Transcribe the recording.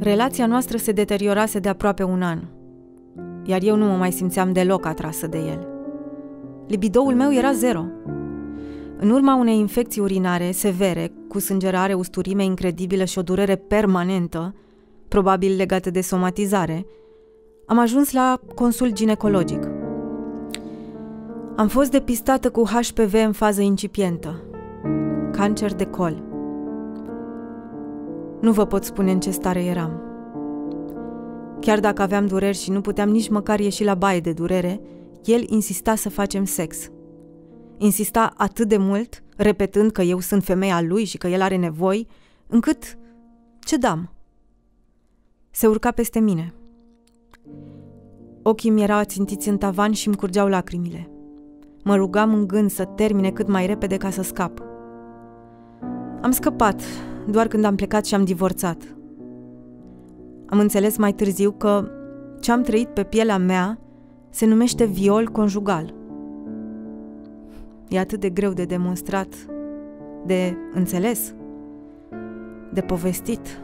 Relația noastră se deteriorase de aproape un an, iar eu nu mă mai simțeam deloc atrasă de el. Libidoul meu era zero. În urma unei infecții urinare severe, cu sângerare, usturime incredibilă și o durere permanentă, probabil legată de somatizare, am ajuns la consult ginecologic. Am fost depistată cu HPV în fază incipientă, cancer de col. Nu vă pot spune în ce stare eram. Chiar dacă aveam dureri și nu puteam nici măcar ieși la baie de durere, el insista să facem sex. Insista atât de mult, repetând că eu sunt femeia lui și că el are nevoi, încât cedam. Se urca peste mine. Ochii mi erau ațintiți în tavan și îmi curgeau lacrimile. Mă rugam în gând să termine cât mai repede ca să scap. Am scăpat doar când am plecat și am divorțat. Am înțeles mai târziu că ce am trăit pe pielea mea se numește viol conjugal. E atât de greu de demonstrat, de înțeles, de povestit.